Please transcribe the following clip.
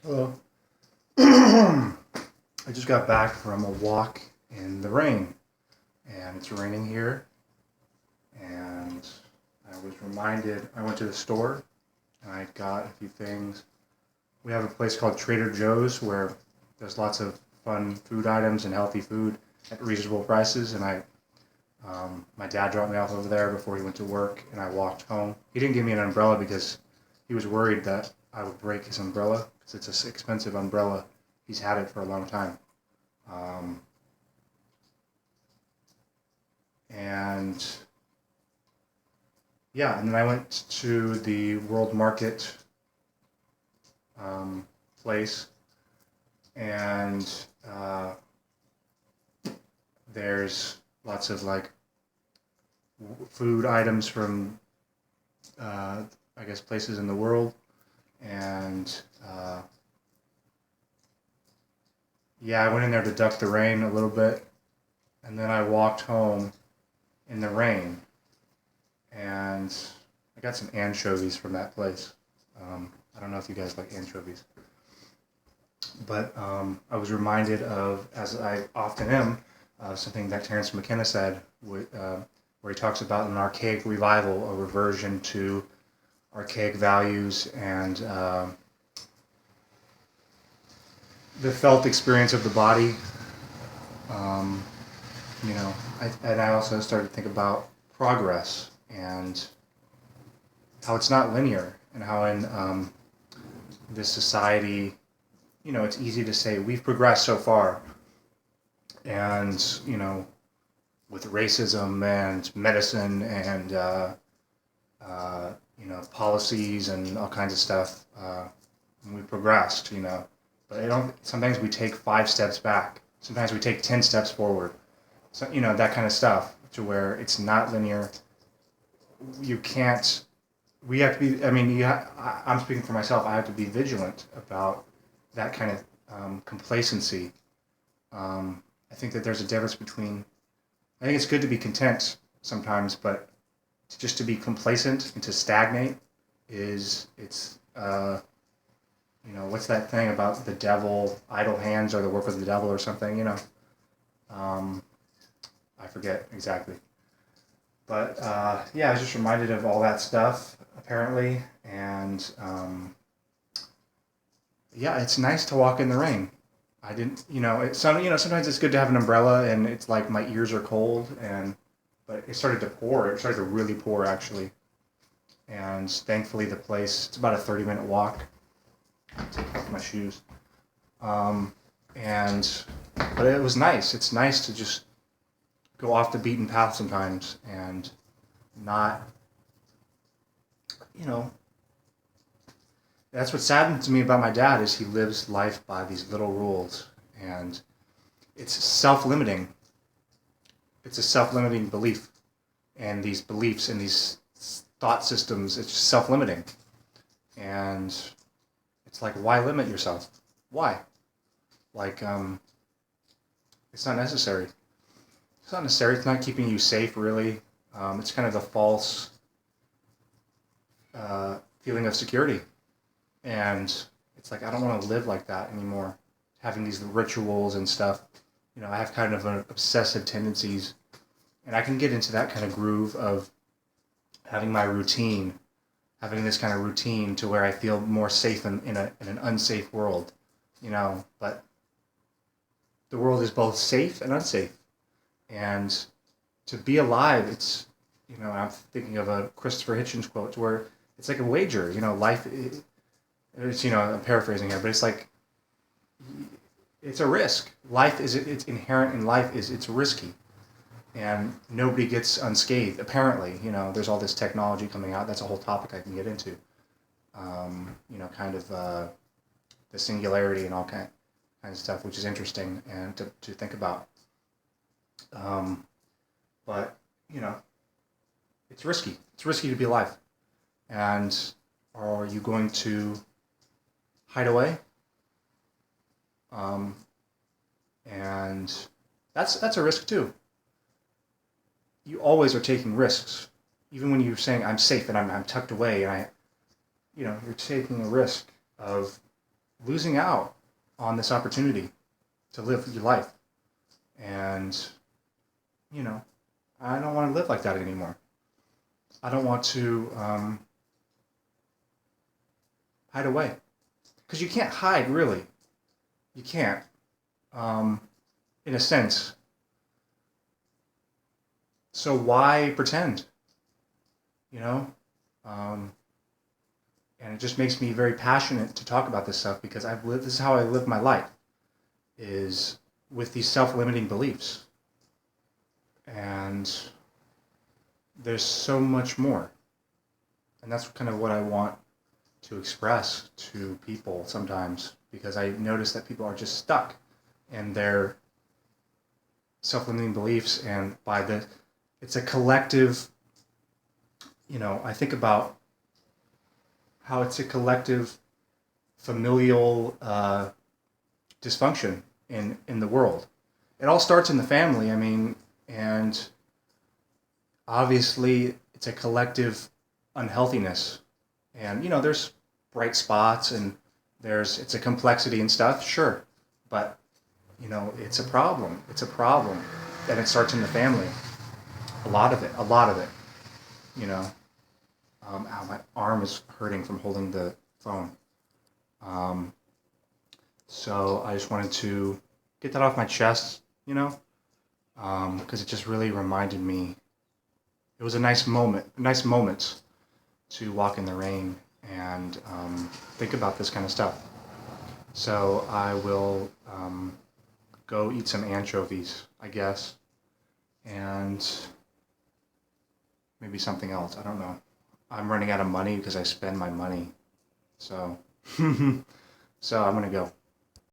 Well, I just got back from a walk in the rain, and it's raining here. And I was reminded, I went to the store and I got a few things. We have a place called Trader Joe's where there's lots of fun food items and healthy food at reasonable prices. And my dad dropped me off over there before he went to work, and I walked home. He didn't give me an umbrella because he was worried that I would break his umbrella because it's an expensive umbrella. He's had it for a long time. Um, and yeah, and then I went to the World Market place, and there's lots of like food items from I guess places in the world, and yeah, I went in there to duck the rain a little bit, and then I walked home in the rain, and I got some anchovies from that place. I don't know if you guys like anchovies, but I was reminded of, as I often am, something that Terence McKenna said, where he talks about an archaic revival, a reversion to archaic values and the felt experience of the body. Um, and I also started to think about progress and how it's not linear, and how in this society, it's easy to say we've progressed so far, and with racism and medicine and policies and all kinds of stuff, we progressed, but I don't. Sometimes we take 5 steps back. Sometimes we take 10 steps forward. So that kind of stuff, to where it's not linear. You can't. We have to be. I mean, I'm speaking for myself. I have to be vigilant about that kind of complacency. I think that there's a difference between. I think it's good to be content sometimes, but just to be complacent and to stagnate what's that thing about the devil? Idle hands are the work of the devil, or something. I forget exactly. But yeah, I was just reminded of all that stuff, apparently, and yeah, it's nice to walk in the rain. I didn't, sometimes it's good to have an umbrella, and it's like my ears are cold, but it started to pour. It started to really pour, actually, and thankfully it's about a 30-minute walk. I'll take off my shoes, and but it was nice. It's nice to just go off the beaten path sometimes, and not, that's what saddens me about my dad, is he lives life by these little rules, and it's self-limiting. It's a self-limiting belief, and these beliefs and these thought systems, it's just self-limiting, and it's like, why limit yourself? Why? Like, it's not necessary. It's not necessary. It's not keeping you safe, really. It's kind of a false feeling of security. And it's like, I don't want to live like that anymore. Having these rituals and stuff. I have kind of an obsessive tendencies. And I can get into that kind of groove of having my routine. Having this kind of routine to where I feel more safe in an unsafe world. But the world is both safe and unsafe. And to be alive, it's, I'm thinking of a Christopher Hitchens quote where it's like a wager. Life, it's, I'm paraphrasing here, but it's like, it's a risk. It's inherent in life is it's risky. And nobody gets unscathed, apparently. There's all this technology coming out. That's a whole topic I can get into. Kind of the singularity and all kinds of stuff, which is interesting and to think about. But, it's risky. It's risky to be alive. And are you going to hide away? And that's a risk too. You always are taking risks. Even when you're saying, I'm safe and I'm tucked away, and you're taking a risk of losing out on this opportunity to live your life. And, you know, I don't want to live like that anymore. I don't want to hide away. Because you can't hide, really. You can't. Um, in a sense. So why pretend? You know? Um, and it just makes me very passionate to talk about this stuff because I've lived, this is how I live my life, is with these self-limiting beliefs. And there's so much more. And that's kind of what I want to express to people sometimes, because I notice that people are just stuck in their self-limiting beliefs, and it's a collective, I think about how it's a collective familial dysfunction in the world. It all starts in the family, and obviously it's a collective unhealthiness. And, there's bright spots and it's a complexity and stuff, sure. But, it's a problem. It's a problem. And it starts in the family. A lot of it, Ow, my arm is hurting from holding the phone. So I just wanted to get that off my chest, because it just really reminded me. It was a nice moment to walk in the rain and think about this kind of stuff. So I will go eat some anchovies, I guess, and maybe something else. I don't know. I'm running out of money because I spend my money. So, so I'm gonna go.